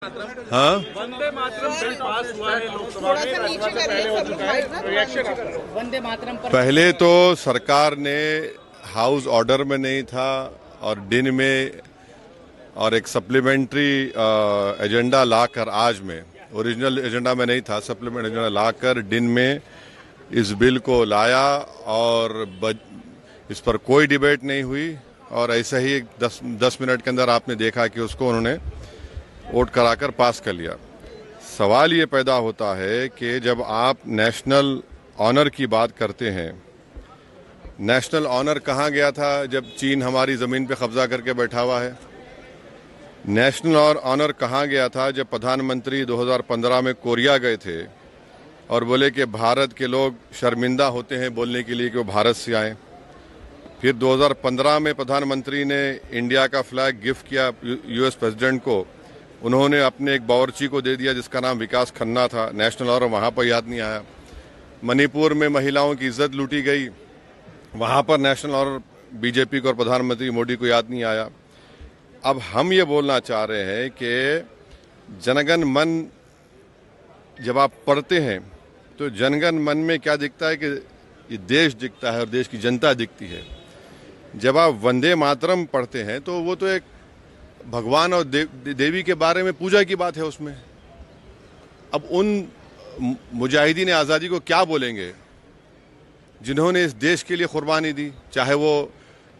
हाँ, Vande Mataram bill pass हुआ है लोकसभा में, राज्यसभा से पहले हो चुका है। रिएक्शन आपका? वंदे मातरम पर पहले तो सरकार ने हाउस ऑर्डर में नहीं था और दिन में और एक सप्लीमेंट्री एजेंडा लाकर आज में, ओरिजिनल एजेंडा में नहीं था, सप्लीमेंट्री एजेंडा लाकर दिन में इस बिल को लाया और इस पर कोई डिबेट नहीं हुई और ऐसे ही 10 मिनट के अंदर आपने देखा कि उसको उन्होंने वोट कराकर पास कर लिया। सवाल ये पैदा होता है कि जब आप नेशनल ऑनर की बात करते हैं, नेशनल ऑनर कहाँ गया था जब चीन हमारी ज़मीन पे कब्जा करके बैठा हुआ है? नेशनल ऑनर कहाँ गया था जब प्रधानमंत्री 2015 में कोरिया गए थे और बोले कि भारत के लोग शर्मिंदा होते हैं बोलने के लिए कि वो भारत से आए। फिर 2015 में प्रधानमंत्री ने इंडिया का फ्लैग गिफ्ट किया यूएस प्रेसिडेंट को, उन्होंने अपने एक बावर्ची को दे दिया जिसका नाम विकास खन्ना था। नेशनल ऑनर वहाँ पर याद नहीं आया। मणिपुर में महिलाओं की इज्जत लूटी गई, वहाँ पर नेशनल ऑनर बीजेपी को और प्रधानमंत्री मोदी को याद नहीं आया। अब हम ये बोलना चाह रहे हैं कि जनगण मन जब आप पढ़ते हैं तो जनगण मन में क्या दिखता है कि ये देश दिखता है और देश की जनता दिखती है। जब आप वंदे मातरम पढ़ते हैं तो वो तो एक भगवान और देवी के बारे में पूजा की बात है उसमें। अब उन मुजाहिदीन आज़ादी को क्या बोलेंगे जिन्होंने इस देश के लिए कुर्बानी दी, चाहे वो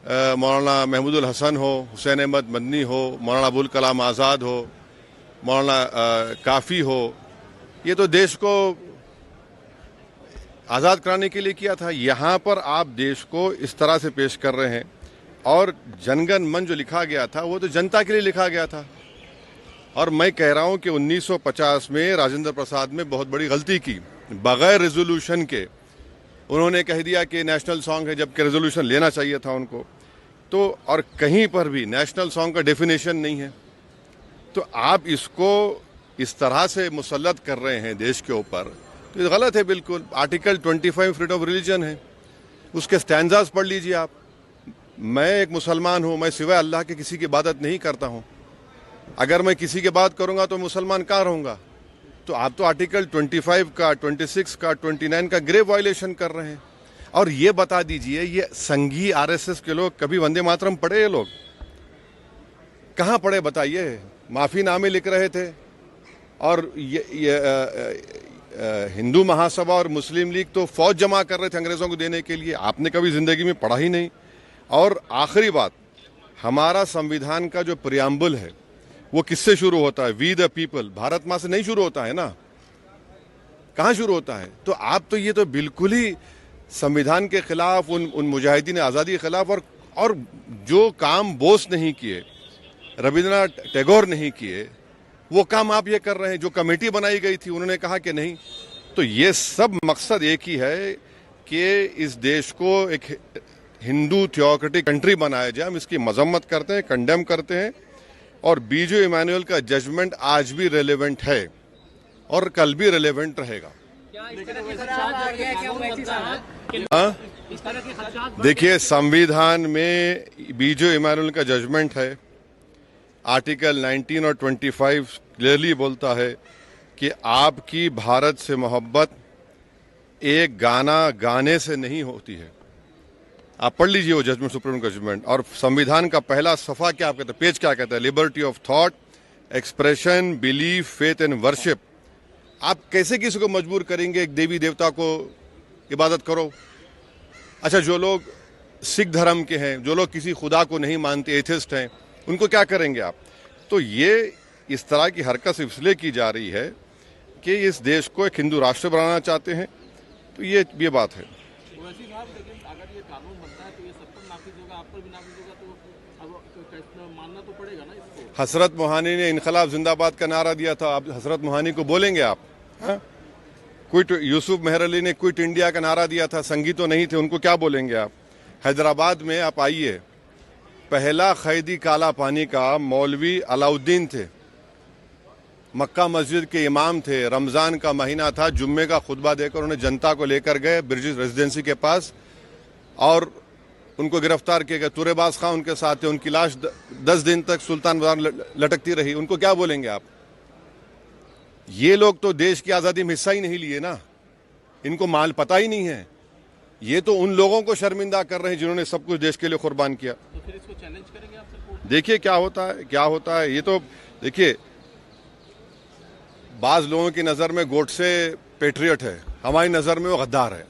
मौलाना महमूदुल हसन हो, हुसैन अहमद मदनी हो, मौलाना अबुल कलाम आज़ाद हो, मौलाना काफ़ी हो। ये तो देश को आज़ाद कराने के लिए किया था। यहाँ पर आप देश को इस तरह से पेश कर रहे हैं और जनगण मन जो लिखा गया था वो तो जनता के लिए लिखा गया था। और मैं कह रहा हूँ कि 1950 में राजेंद्र प्रसाद में बहुत बड़ी गलती की, बगैर रेजोल्यूशन के उन्होंने कह दिया कि नेशनल सॉन्ग है, जबकि रेजोल्यूशन लेना चाहिए था उनको। तो और कहीं पर भी नेशनल सॉन्ग का डेफिनेशन नहीं है। तो आप इसको इस तरह से मुसल्लत कर रहे हैं देश के ऊपर, तो ये गलत है बिल्कुल। आर्टिकल 25 फ्रीडम ऑफ रिलीजन है, उसके स्टैंजास पढ़ लीजिए आप। मैं एक मुसलमान हूँ, मैं सिवाय अल्लाह के किसी की इबादत नहीं करता हूँ। अगर मैं किसी की बात करूँगा तो मुसलमान कहाँ रहूँगा? तो आप तो आर्टिकल 25 का, 26 का, 29 का ग्रेव वायलेशन कर रहे हैं। और ये बता दीजिए, ये संघी आरएसएस के लोग कभी वंदे मातरम पढ़े? ये लोग कहाँ पढ़े बताइए? माफ़ीनामे लिख रहे थे और हिंदू महासभा और मुस्लिम लीग तो फौज जमा कर रहे थे अंग्रेज़ों को देने के लिए। आपने कभी ज़िंदगी में पढ़ा ही नहीं। और आखिरी बात, हमारा संविधान का जो प्रियम्बल है वो किससे शुरू होता है? वी द पीपल, भारत माँ से नहीं शुरू होता है ना, कहाँ शुरू होता है? तो आप तो ये तो बिल्कुल ही संविधान के खिलाफ, उन मुजाहिदीन आज़ादी के खिलाफ, और जो काम बोस नहीं किए, रविंद्रनाथ टैगोर नहीं किए, वो काम आप ये कर रहे हैं। जो कमेटी बनाई गई थी उन्होंने कहा कि नहीं। तो ये सब मकसद एक ही है कि इस देश को एक हिंदू थियोक्रेटिक कंट्री बनाया जाए। हम इसकी मजम्मत करते हैं, कंडेम करते हैं। और बीजो इमानुएल का जजमेंट आज भी रेलेवेंट है और कल भी रेलेवेंट रहेगा। देखिए, संविधान में बीजो इमानुएल का जजमेंट है। आर्टिकल 19 और 25 क्लियरली बोलता है कि आपकी भारत से मोहब्बत एक गाना गाने से नहीं होती है। आप पढ़ लीजिए वो जजमेंट, सुप्रीम जजमेंट। और संविधान का पहला सफ़ा क्या कहता है, पेज क्या कहता है? Liberty of thought, expression, belief, faith and worship. आप कैसे किसी को मजबूर करेंगे एक देवी देवता को इबादत करो? अच्छा, जो लोग सिख धर्म के हैं, जो लोग किसी खुदा को नहीं मानते, एथिस्ट हैं, उनको क्या करेंगे आप? तो ये इस तरह की हरकत इसलिए की जा रही है कि इस देश को एक हिंदू राष्ट्र बनाना चाहते हैं। तो ये बात है। अगर ये कानून बनता है तो ये सब पर नाफिज होगा, आप पर भी नाफिज होगा, तो अब मानना तो पड़ेगा ना इसको। हसरत मोहानी ने इनकलाब जिंदाबाद का नारा दिया था। अब हसरत मोहानी को बोलेंगे आप? क्विट, यूसुफ मेहर अली ने क्विट इंडिया का नारा दिया था, संगी तो नहीं थे, उनको क्या बोलेंगे आप? हैदराबाद में आप आइए, पहला कैदी काला पानी का मौलवी अलाउद्दीन थे, मक्का मस्जिद के इमाम थे। रमज़ान का महीना था, जुम्मे का खुतबा देकर उन्हें जनता को लेकर गए ब्रिटिश रेजिडेंसी के पास और उनको गिरफ्तार किया गया। तुरेबाज खां उनके साथ थे। उनकी लाश 10 दिन तक सुल्तान बाजार लटकती रही। उनको क्या बोलेंगे आप? ये लोग तो देश की आज़ादी में हिस्सा ही नहीं लिए ना, इनको माल पता ही नहीं है। ये तो उन लोगों को शर्मिंदा कर रहे हैं जिन्होंने सब कुछ देश के लिए कुर्बान किया। तो फिर इसको चैलेंज करेंगे आप सर कोर्ट में? देखिए क्या होता है, क्या होता है। ये तो देखिए, बाज लोगों की नज़र में गोडसे पेट्रियट है, हमारी नज़र में वो गद्दार है।